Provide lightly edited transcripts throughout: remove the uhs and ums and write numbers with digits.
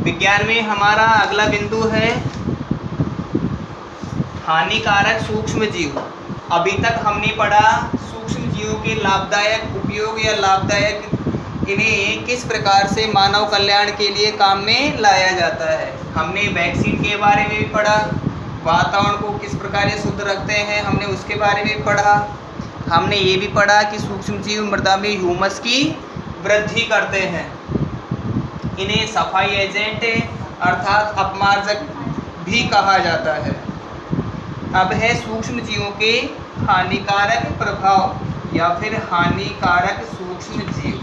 विज्ञान में हमारा अगला बिंदु है हानिकारक सूक्ष्म जीव। अभी तक हमने पढ़ा सूक्ष्म जीवों के लाभदायक उपयोग या लाभदायक इन्हें किस प्रकार से मानव कल्याण के लिए काम में लाया जाता है। हमने वैक्सीन के बारे में भी पढ़ा, वातावरण को किस प्रकार ये शुद्ध रखते हैं हमने उसके बारे में पढ़ा। हमने ये भी पढ़ा कि सूक्ष्म जीव मृदा में ह्यूमस की वृद्धि करते हैं। इन्हें सफाई एजेंट अर्थात अपमार्जक भी कहा जाता है। अब है सूक्ष्म जीवों के हानिकारक प्रभाव या फिर हानिकारक सूक्ष्म जीव।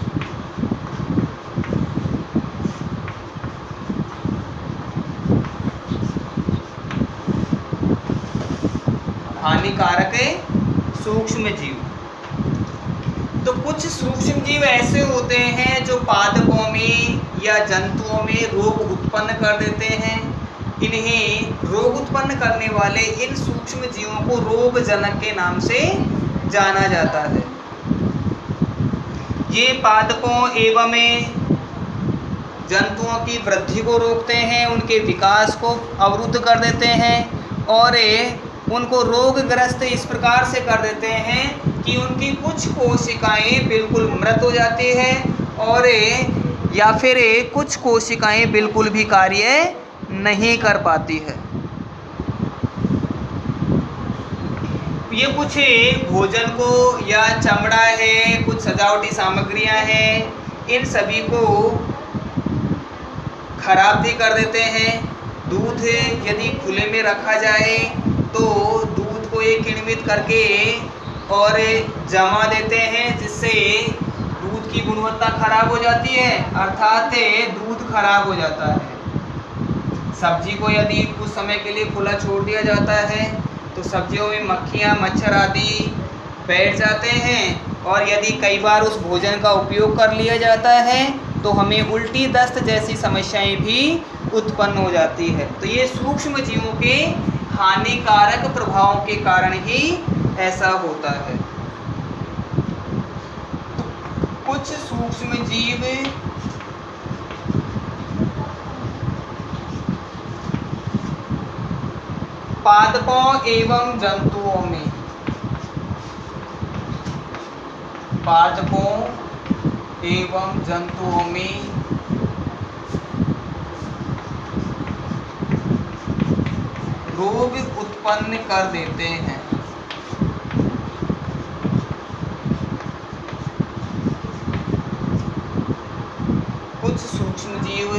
हानिकारक सूक्ष्म जीव। तो कुछ सूक्ष्म जीव ऐसे होते हैं जो पादपों में या जंतुओं में रोग उत्पन्न कर देते हैं। इन्हें रोग उत्पन्न करने वाले इन सूक्ष्म जीवों को रोगजनक के नाम से जाना जाता है। ये पादपों एवं जंतुओं की वृद्धि को रोकते हैं, उनके विकास को अवरुद्ध कर देते हैं और उनको रोगग्रस्त इस प्रकार से कर देते हैं कि उनकी कुछ कोशिकाएं बिल्कुल मृत हो जाती हैं और या फिर कुछ कोशिकाएं बिल्कुल भी कार्य नहीं कर पाती है। ये कुछ भोजन को या चमड़ा है, कुछ सजावटी सामग्रियां हैं, इन सभी को खराब भी कर देते हैं। दूध यदि खुले में रखा जाए तो दूध को ये किण्वित करके और जमा देते हैं, जिससे दूध की गुणवत्ता खराब हो जाती है, अर्थात दूध खराब हो जाता है। सब्जी को यदि कुछ समय के लिए खुला छोड़ दिया जाता है तो सब्जियों में मक्खियाँ मच्छर आदि बैठ जाते हैं और यदि कई बार उस भोजन का उपयोग कर लिया जाता है तो हमें उल्टी दस्त जैसी समस्याएं भी उत्पन्न हो जाती है। तो ये सूक्ष्म जीवों के हानिकारक प्रभावों के कारण ही ऐसा होता है। कुछ सूक्ष्म जीव पादपों एवं जंतुओं में रोग उत्पन्न कर देते हैं। कुछ सूक्ष्म जीव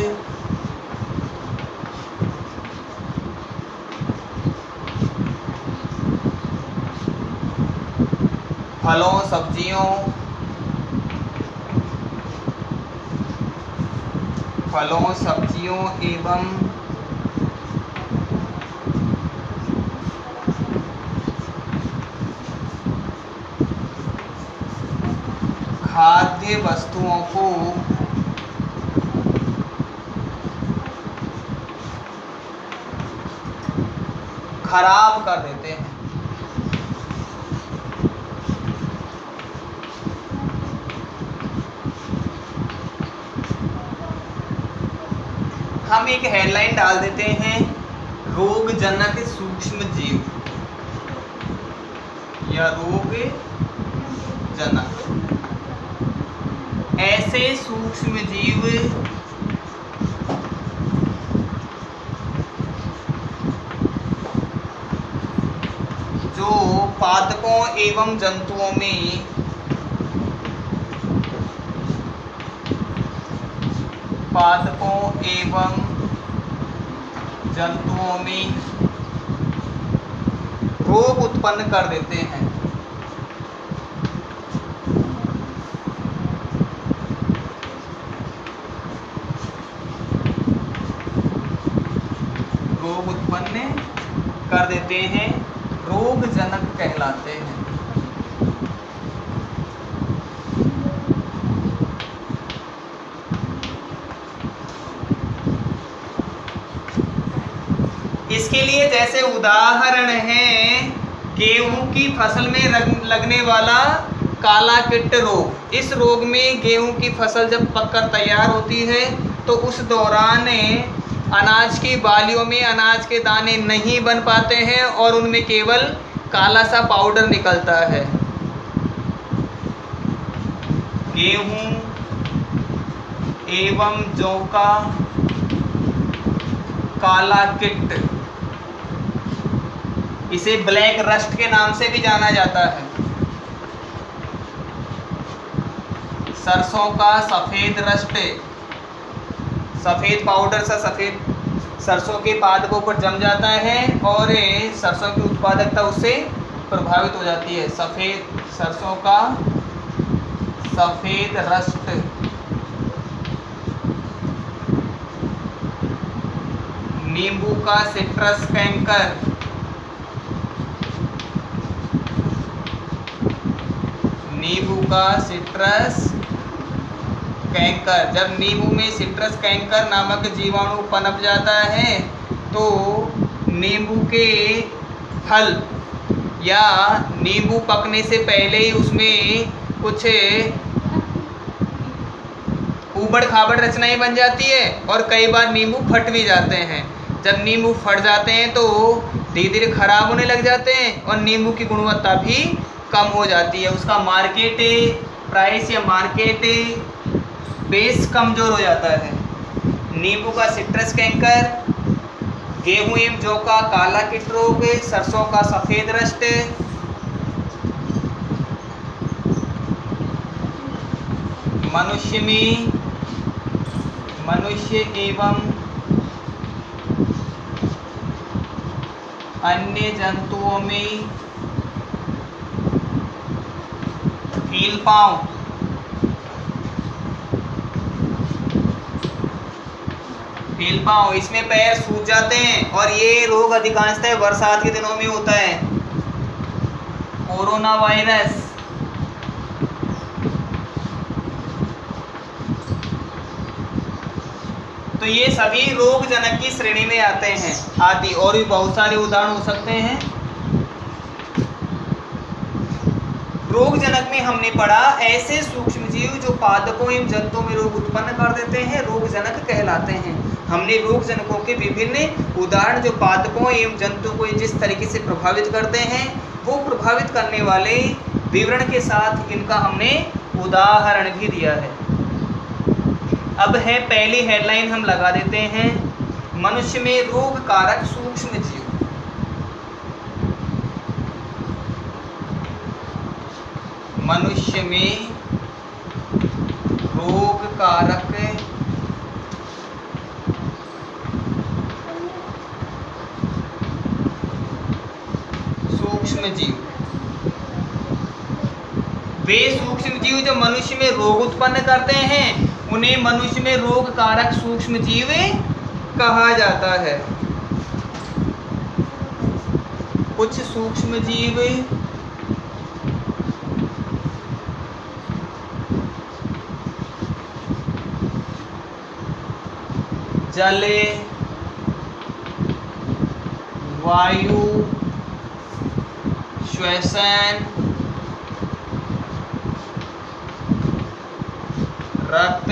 फलों सब्जियों एवं खाद्य वस्तुओं को खराब कर देते हैं। हम एक हेडलाइन डाल देते हैं, रोगजनक सूक्ष्म जीव या रोगजनक। ऐसे सूक्ष्म जीव जो पादपों एवं जंतुओं में रोग उत्पन्न कर देते हैं। रोग उत्पन्न कर देते हैं, रोगजनक कहलाते हैं। इसके लिए जैसे उदाहरण है गेहूं की फसल में लगने वाला काला कीट रोग। इस रोग में गेहूं की फसल जब पककर तैयार होती है तो उस दौरान अनाज की बालियों में अनाज के दाने नहीं बन पाते हैं और उनमें केवल काला सा पाउडर निकलता है। गेहूं एवं जौ का काला किट, इसे ब्लैक रस्ट के नाम से भी जाना जाता है। सरसों का सफेद रस्ट, सफेद पाउडर सा सफेद सरसों के पादपों पर जम जाता है और सरसों की उत्पादकता उससे प्रभावित हो जाती है। सफेद सरसों का सफेद रस्ट, नींबू का सिट्रस कैंकर, नींबू का सिट्रस कैंकर। जब नींबू में सिट्रस कैंकर नामक जीवाणु पनप जाता है तो नींबू के फल या नींबू पकने से पहले ही उसमें कुछ ऊबड़ खाबड़ रचनाएं बन जाती है और कई बार नींबू फट भी जाते हैं। जब नींबू फट जाते हैं तो धीरे धीरे खराब होने लग जाते हैं और नींबू की गुणवत्ता भी कम हो जाती है, उसका मार्केट प्राइस या मार्केट बेस कमज़ोर हो जाता है। नींबू का सिट्रस कैंकर, गेहूं एवं जौ का काला कीट रोग, सरसों का सफ़ेद रस्ट, मनुष्य एवं अन्य जंतुओं में कीलपांव, इसमें पैर सूज जाते हैं और ये रोग अधिकांशतः बरसात के दिनों में होता है। कोरोना वायरस, तो ये सभी रोग जनक की श्रेणी में आते हैं आदि, और भी बहुत सारे उदाहरण हो सकते हैं। रोग जनक में हमने पढ़ा ऐसे सूक्ष्म जीव जो पादपों एवं जंतुओं में रोग उत्पन्न कर देते हैं, रोग जनक कहलाते हैं। हमने रोग जनकों के विभिन्न उदाहरण जो पादपों एवं जंतुओं को जिस तरीके से प्रभावित करते हैं वो प्रभावित करने वाले विवरण के साथ इनका हमने उदाहरण भी दिया है। अब है पहली हेडलाइन हम लगा देते हैं, मनुष्य में रोग कारक सूक्ष्म जीव। मनुष्य में रोग कारक सूक्ष्म जीव, वे सूक्ष्म जीव जो मनुष्य में रोग उत्पन्न करते हैं उन्हें मनुष्य में रोग कारक सूक्ष्म जीव कहा जाता है। कुछ सूक्ष्म जीव जल, वायु, श्वसन, रक्त,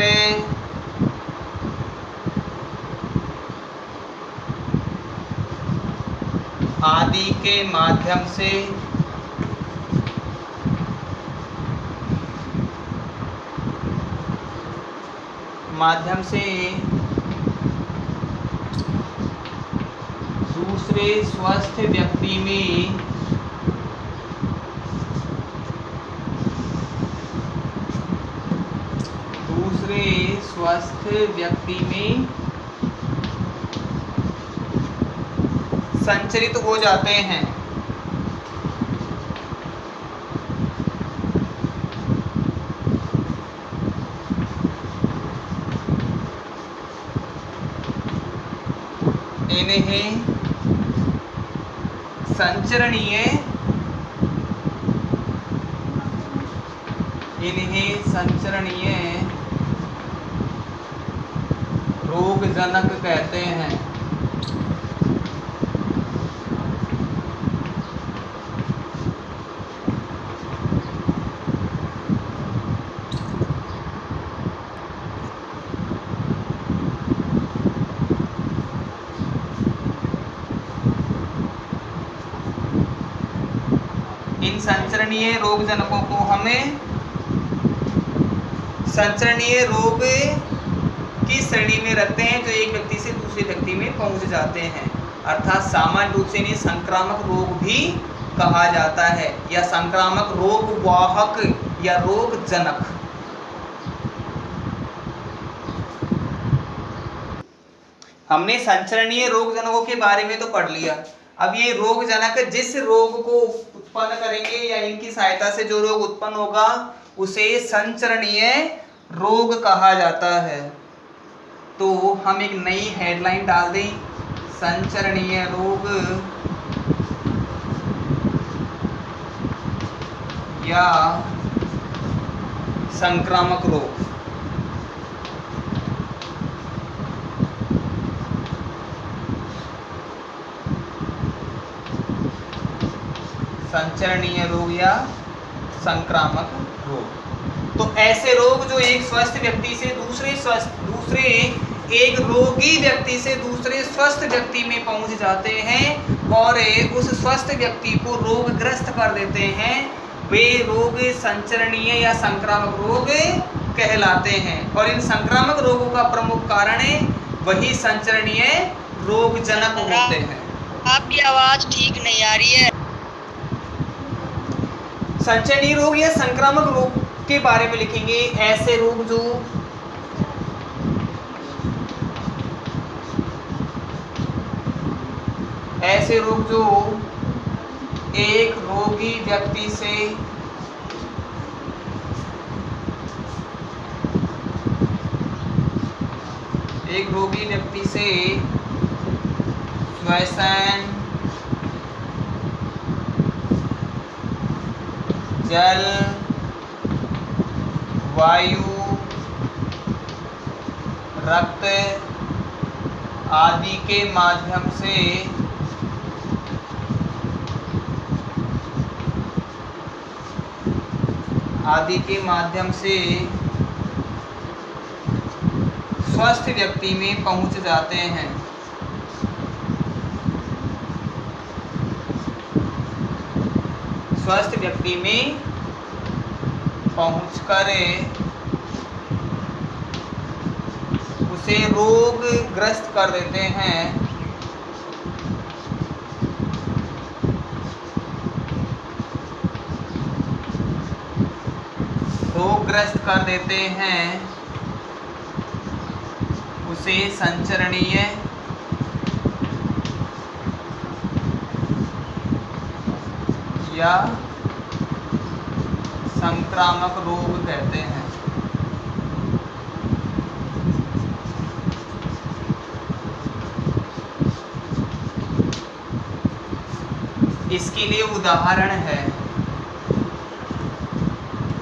आदि के माध्यम से दूसरे स्वस्थ व्यक्ति में संचरित हो जाते हैं। इन्हें संचरणीय रोगजनक कहते हैं। संचरणीय रोग जनकों को हमें संचरणीय रोग की श्रेणी में रखते हैं जो एक व्यक्ति से दूसरे व्यक्ति में पहुंच जाते हैं, अर्थात सामान्य रूप से इन्हें संक्रामक रोग भी कहा जाता है या संक्रामक रोग वाहक या रोग जनक। हमने संचरणीय रोग जनकों के बारे में तो पढ़ लिया। अब ये रोग जनक जिस रोग को उत्पन्न करेंगे या इनकी सहायता से जो रोग उत्पन्न होगा उसे संचरणीय रोग कहा जाता है। तो हम एक नई हेडलाइन डाल दें, संचरणीय रोग या संक्रामक रोग। संचरणीय रोग या संक्रामक रोग। तो ऐसे रोग जो एक स्वस्थ व्यक्ति से दूसरे एक रोगी व्यक्ति से दूसरे स्वस्थ व्यक्ति में पहुंच जाते हैं और उस स्वस्थ व्यक्ति को रोगग्रस्त कर देते हैं, वे रोग संचरणीय या संक्रामक रोग कहलाते हैं। और इन संक्रामक रोगों का प्रमुख कारण वही संचरणीय रोग जनक होते हैं। आपकी आवाज ठीक नहीं आ रही है। संचरणीय रोग या संक्रामक रोग के बारे में लिखेंगे, ऐसे रोग जो एक रोगी व्यक्ति से श्वसन, जल, वायु, रक्त आदि के माध्यम से स्वस्थ व्यक्ति में पहुंच जाते हैं। स्वस्थ व्यक्ति में पहुंचकर उसे रोगग्रस्त कर देते हैं। उसे संचरणीय या संक्रामक रोग कहते हैं। इसके लिए उदाहरण है,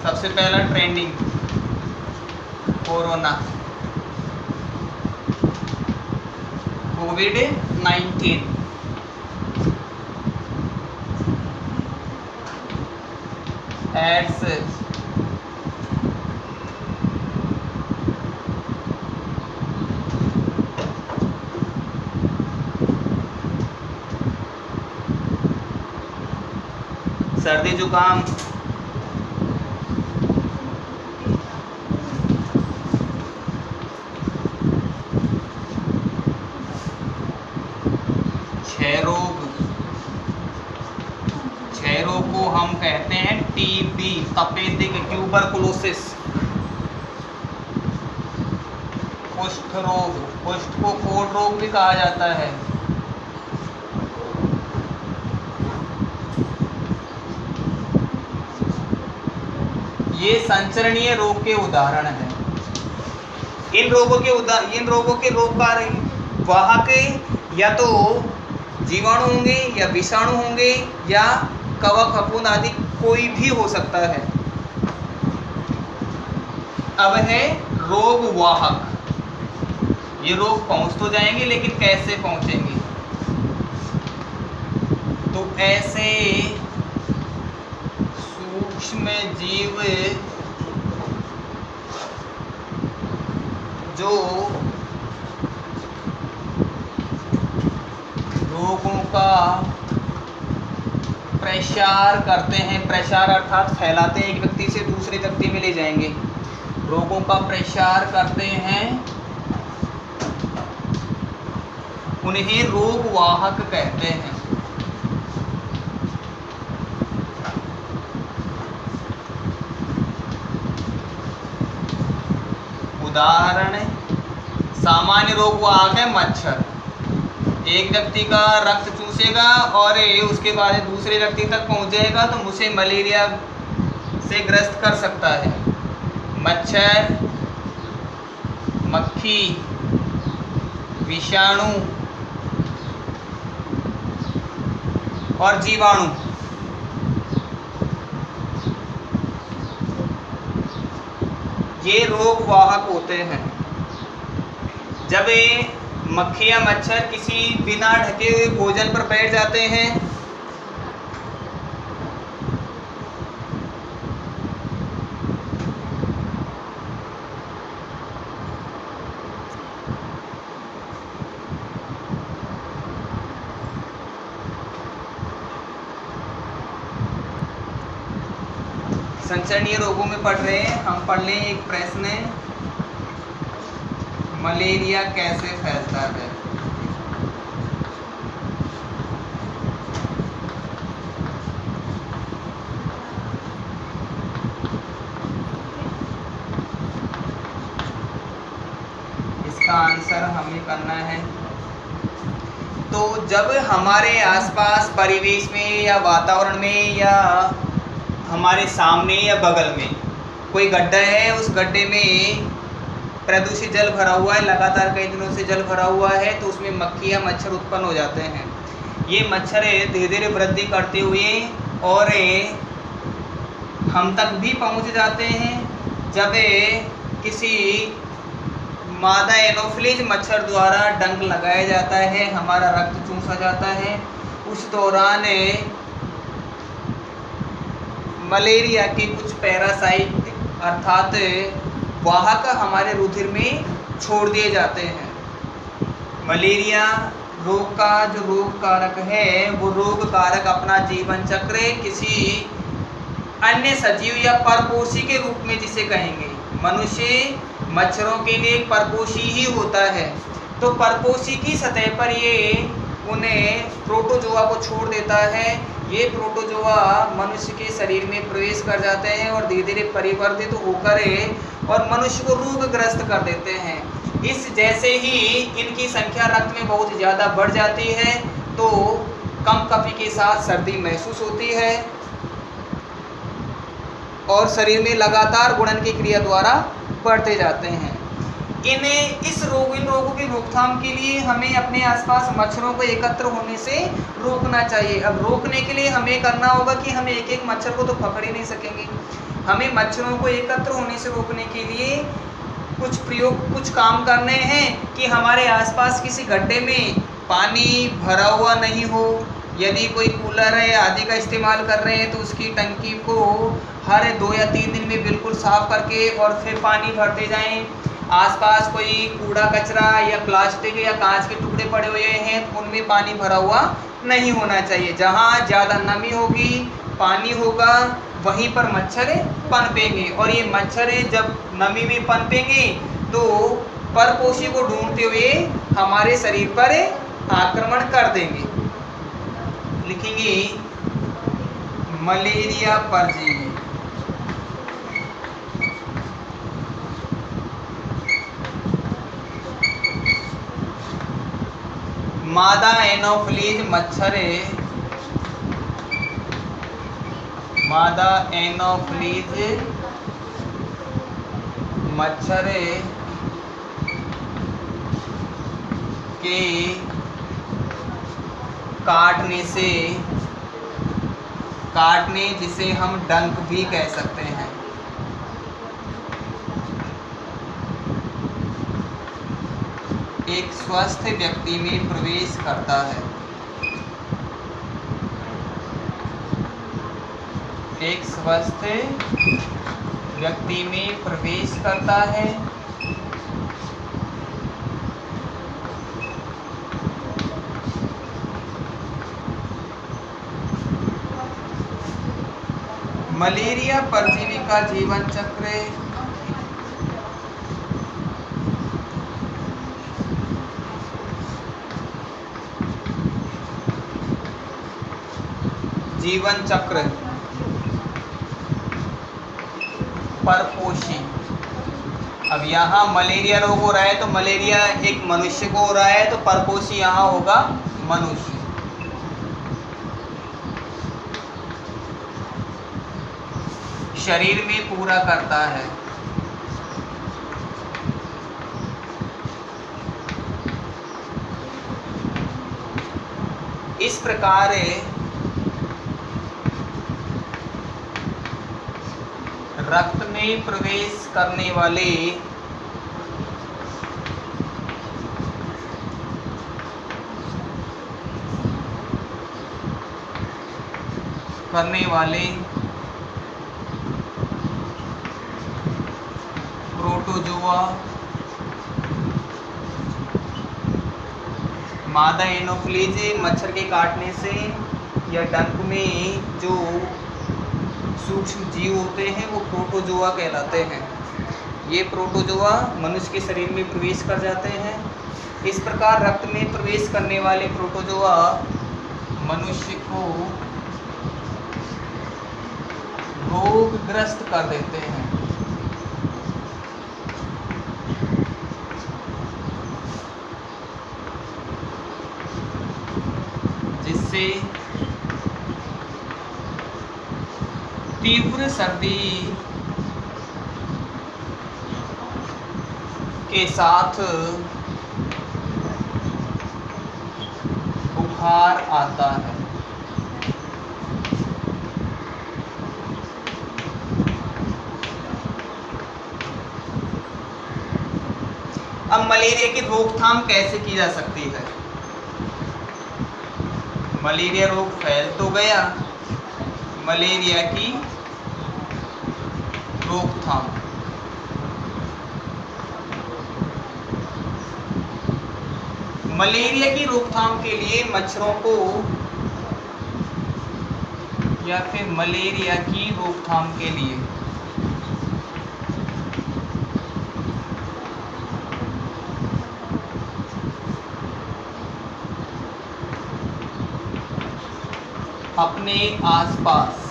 सबसे पहला ट्रेंडिंग कोरोना, कोविड-19, एड्स, सर्दी जुकाम, क्षय रोग को हम कहते हैं टीबी, तपेदिक, ट्यूबरकुलोसिस, कुष्ठ रोग, कुष्ठ को कोढ़ रोग भी कहा जाता है। ये संचरणीय रोग के उदाहरण हैं। इन रोगों के रोगकारी वाहक या तो जीवाणु होंगे या विषाणु होंगे या कवक, फफूंद आदि कोई भी हो सकता है। अब है रोग वाहक। ये रोग पहुंच तो जाएंगे लेकिन कैसे पहुंचेंगे? तो ऐसे सूक्ष्म जीव जो रोगों का प्रसार करते हैं। प्रसार अर्थात फैलाते हैं, एक व्यक्ति से दूसरे व्यक्ति में ले जाएंगे। रोगों का प्रसार करते हैं, उन्हें रोग वाहक कहते हैं। उदाहरण, सामान्य रोग वाहक है मच्छर। एक व्यक्ति का रक्त चूसेगा और उसके बाद दूसरे व्यक्ति तक पहुंच जाएगा तो उसे मलेरिया से ग्रस्त कर सकता है। मच्छर, मक्खी, विषाणु और जीवाणु ये रोग वाहक होते हैं। जब मक्खी या मच्छर किसी बिना ढके हुए भोजन पर बैठ जाते हैं संचरणीय रोगों में पढ़ रहे हैं हम। पढ़ लें एक प्रश्न, मलेरिया कैसे फैलता है? इसका आंसर हमें करना है। तो जब हमारे आसपास परिवेश में या वातावरण में या हमारे सामने या बगल में कोई गड्ढा है, उस गड्ढे में प्रदूषित जल भरा हुआ है, लगातार कई दिनों से जल भरा हुआ है, तो उसमें मक्खी या मच्छर उत्पन्न हो जाते हैं। ये मच्छर धीरे धीरे वृद्धि करते हुए और हम तक भी पहुंच जाते हैं। जब किसी मादा एनोफिलीज मच्छर द्वारा डंक लगाया जाता है, हमारा रक्त चूसा जाता है, उस दौरान मलेरिया के कुछ पैरासाइट अर्थात वाहक हमारे रुधिर में छोड़ दिए जाते हैं। मलेरिया रोग का जो रोग कारक है, वो रोग कारक अपना जीवन चक्र किसी अन्य सजीव या परपोषी के रूप में जिसे कहेंगे, मनुष्य मच्छरों के लिए एक परपोषी ही होता है। तो परपोषी की सतह पर ये उन्हें प्रोटोजोआ को छोड़ देता है। ये प्रोटोजोआ मनुष्य के शरीर में प्रवेश कर जाते हैं और धीरे धीरे परिवर्तित होकर और मनुष्य को रोगग्रस्त कर देते हैं। इस जैसे ही इनकी संख्या रक्त में बहुत ज़्यादा बढ़ जाती है तो कंपकपी के साथ सर्दी महसूस होती है और शरीर में लगातार गुणन की क्रिया द्वारा बढ़ते जाते हैं। इन रोगों की रोकथाम के लिए हमें अपने आसपास मच्छरों को एकत्र होने से रोकना चाहिए। अब रोकने के लिए हमें करना होगा कि हम एक एक मच्छर को तो पकड़ ही नहीं सकेंगे। हमें मच्छरों को एकत्र होने से रोकने के लिए कुछ काम करने हैं कि हमारे आसपास किसी गड्ढे में पानी भरा हुआ नहीं हो। यदि कोई कूलर है आदि का इस्तेमाल कर रहे हैं तो उसकी टंकी को हर 2 या 3 दिन में बिल्कुल साफ करके और फिर पानी भरते जाएं। आसपास कोई कूड़ा कचरा या प्लास्टिक या कांच के टुकड़े पड़े हुए हैं उनमें पानी भरा हुआ नहीं होना चाहिए। जहाँ ज़्यादा नमी होगी, पानी होगा, वहीं पर मच्छर पनपेंगे और ये मच्छर जब नमी में पनपेंगे तो परपोषी को ढूंढते हुए हमारे शरीर पर आक्रमण कर देंगे। लिखेंगे मलेरिया परजीवी। मादा एनोफिलीज मच्छर के काटने जिसे हम डंक भी कह सकते हैं, एक स्वस्थ व्यक्ति में प्रवेश करता है। एक स्वस्थ व्यक्ति में प्रवेश करता है मलेरिया परजीवी का जीवन चक्र। जीवन चक्र परपोषी। अब यहाँ मलेरिया रोग हो रहा है तो मलेरिया एक मनुष्य को हो रहा है तो परपोषी यहाँ होगा मनुष्य। शरीर में पूरा करता है। इस प्रकार रक्त में प्रवेश करने वाले प्रोटोजोआ मादा एनोफ्लीज मच्छर के काटने से या डंक में जो सूक्ष्म जीव होते हैं वो प्रोटोजोआ कहलाते हैं। ये प्रोटोजोआ मनुष्य के शरीर में प्रवेश कर जाते हैं। इस प्रकार रक्त में प्रवेश करने वाले प्रोटोजोआ मनुष्य को रोगग्रस्त कर देते हैं। जिससे तीव्र सर्दी के साथ बुखार आता है। अब मलेरिया की रोकथाम कैसे की जा सकती है? मलेरिया रोग फैल तो गया, मलेरिया की रोकथाम। मलेरिया की रोकथाम के लिए मच्छरों को या फिर मलेरिया की रोकथाम के लिए अपने आसपास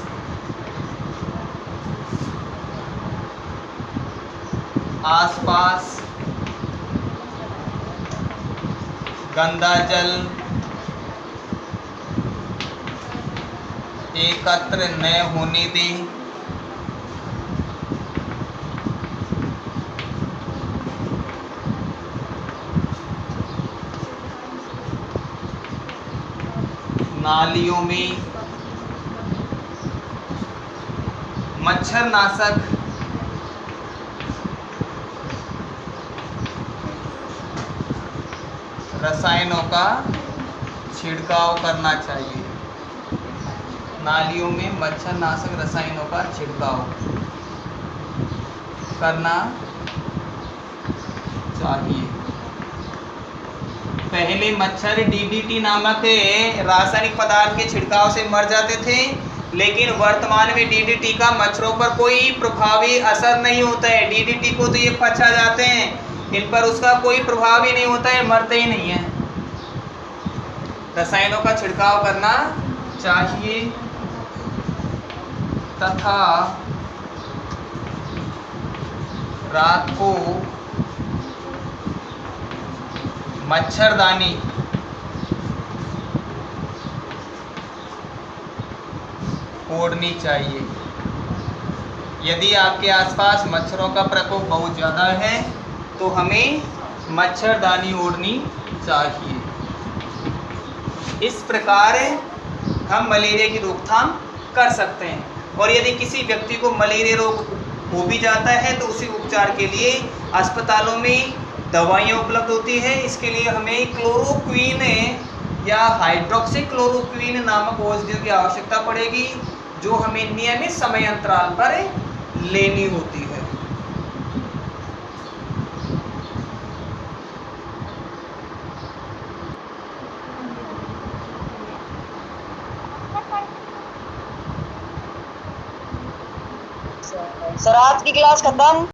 गंदा जल एकत्र न होने दें। नालियों में मच्छरनाशक रसायनों का छिड़काव करना चाहिए। नालियों में मच्छरनाशक रसायनों का छिड़काव करना चाहिए। पहले मच्छर डीडीटी नामक रासायनिक पदार्थ के छिड़काव से मर जाते थे, लेकिन वर्तमान में डीडीटी का मच्छरों पर कोई प्रभावी असर नहीं होता है। डीडीटी को तो ये पचा जाते हैं, इन पर उसका कोई प्रभाव ही नहीं होता है, मरते ही नहीं है। रसायनों का छिड़काव करना चाहिए तथा रात को मच्छरदानी ओढ़नी चाहिए। यदि आपके आसपास मच्छरों का प्रकोप बहुत ज़्यादा है तो हमें मच्छरदानी ओढ़नी चाहिए। इस प्रकार हम मलेरिया की रोकथाम कर सकते हैं। और यदि किसी व्यक्ति को मलेरिया रोग हो भी जाता है तो उसी उपचार के लिए अस्पतालों में दवाइयाँ उपलब्ध होती है। इसके लिए हमें क्लोरोक्वीन या हाइड्रोक्सीक्लोरोक्वीन नामक औषधियों की आवश्यकता पड़ेगी, जो हमें नियमित समय अंतराल पर लेनी होती है। सर आज की क्लास खत्म।